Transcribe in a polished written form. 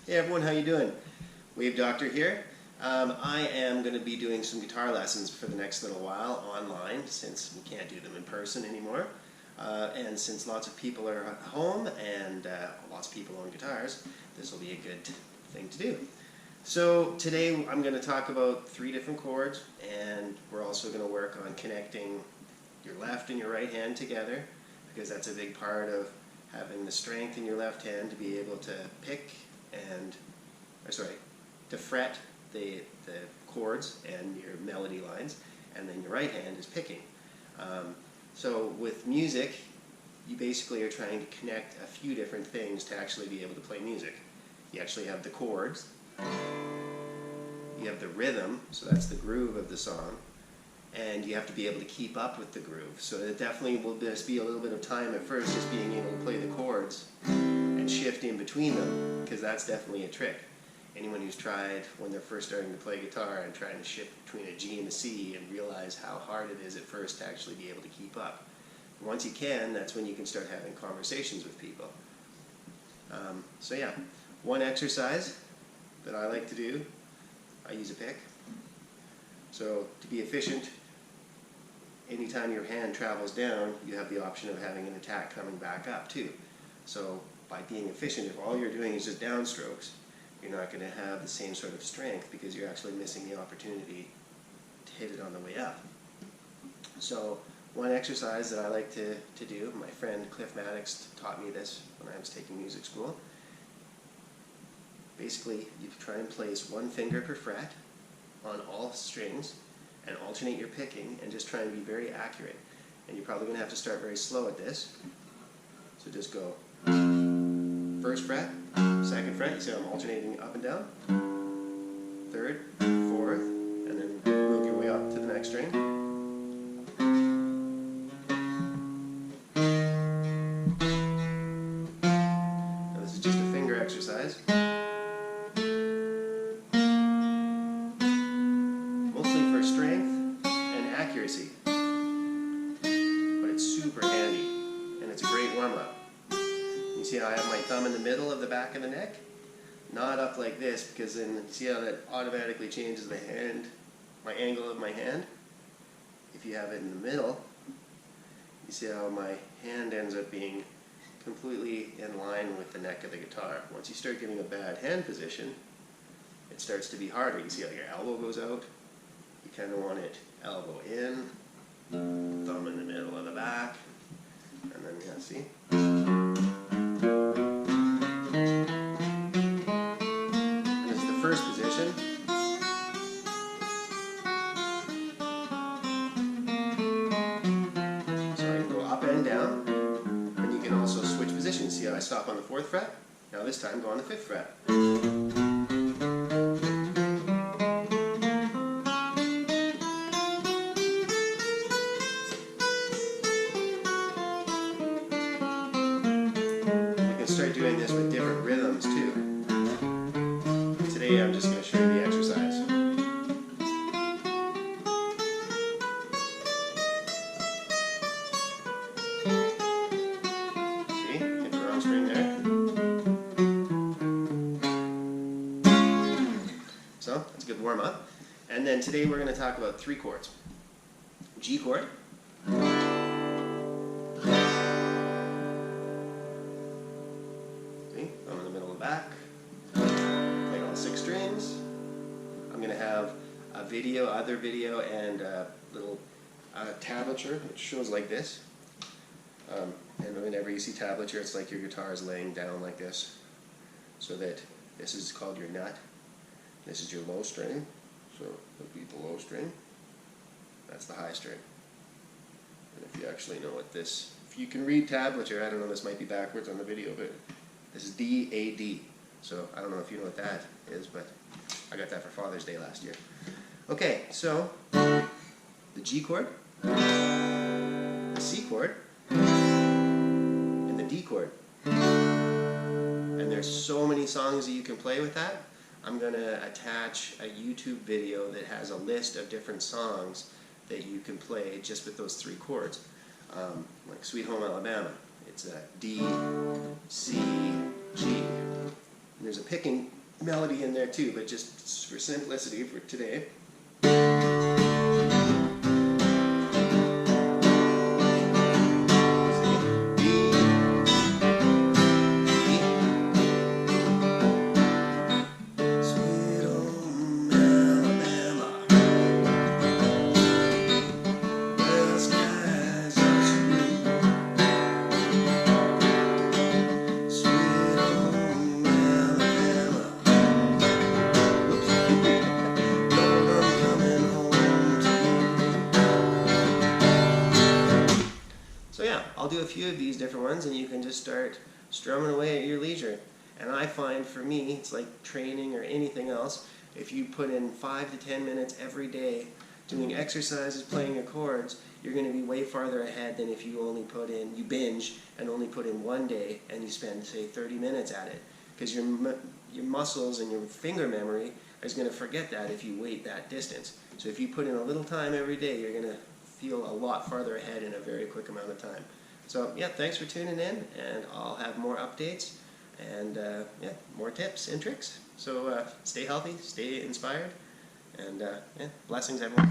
Hey everyone, how you doing? Wav-Dr here. I am going to be doing some guitar lessons for the next little while online, since we can't do them in person anymore. And since lots of people are at home and lots of people own guitars, this will be a good thing to do. So today I'm going to talk about 3 different chords, and we're also going to work on connecting your left and your right hand together, because that's a big part of having the strength in your left hand to be able to pick and, to fret the chords and your melody lines, and then your right hand is picking. So with music, you basically are trying to connect a few different things to actually be able to play music. You actually have the chords, you have the rhythm, so that's the groove of the song, and you have to be able to keep up with the groove. So it definitely will just be a little bit of time at first just being able to play the chords and shift in between them, because that's definitely a trick. Anyone who's tried when they're first starting to play guitar and trying to shift between a G and a C and realize how hard it is at first to actually be able to keep up. Once you can, that's when you can start having conversations with people. So yeah, one exercise that I like to do, I use a pick. So to be efficient, anytime your hand travels down, you have the option of having an attack coming back up too. So by being efficient, if all you're doing is just downstrokes, you're not going to have the same sort of strength because you're actually missing the opportunity to hit it on the way up. So one exercise that I like to do, my friend Cliff Maddox taught me this when I was taking music school. Basically, you try and place one finger per fret on all strings and alternate your picking and just try and be very accurate. And you're probably going to have to start very slow at this. So just go first fret, second fret, you see how I'm alternating up and down, third, fourth, and then move your way up to the next string. Now this is just a finger exercise. Mostly for strength and accuracy. But it's super handy, and it's a great warm-up. You see how I have my thumb in the middle of the back of the neck? Not up like this, because then see how that automatically changes the hand, my angle of my hand? If you have it in the middle, you see how my hand ends up being completely in line with the neck of the guitar. Once you start getting a bad hand position, it starts to be harder. You see how your elbow goes out? You kind of want it elbow in, thumb in the middle of the back, and then, yeah, see? First position. So I can go up and down, and you can also switch positions. See how I stop on the 4th fret? Now this time go on the 5th fret. You can start doing this with different rhythms too. Today I'm just going to show you the exercise. See? Hit the wrong string there. So, that's a good warm-up. And then today we're going to talk about 3 chords. G chord. See? Thumb in the middle and back. 6 strings. I'm going to have a video, other video, and a little tablature which shows like this. And whenever you see tablature, it's like your guitar is laying down like this. So that this is called your nut. This is your low string. So it'll be the low string. That's the high string. And if you actually know what this, if you can read tablature, I don't know, this might be backwards on the video, but this is D, A, D. So I don't know if you know what that is, but I got that for Father's Day last year. Okay, so the G chord, the C chord, and the D chord. And there's so many songs that you can play with that. I'm going to attach a YouTube video that has a list of different songs that you can play just with those 3 chords. Like Sweet Home Alabama. It's a D, C, G. And there's a picking melody in there too, but just for simplicity for today. So yeah, I'll do a few of these different ones and you can just start strumming away at your leisure. And I find for me, it's like training or anything else, if you put in 5 to 10 minutes every day doing exercises, playing your chords, you're going to be way farther ahead than if you you binge and only put in one day and you spend, say, 30 minutes at it. Because your muscles and your finger memory is going to forget that if you wait that distance. So if you put in a little time every day, you're going to feel a lot farther ahead in a very quick amount of time. So yeah, thanks for tuning in, and I'll have more updates and yeah, more tips and tricks. So stay healthy, stay inspired, and yeah, blessings everyone.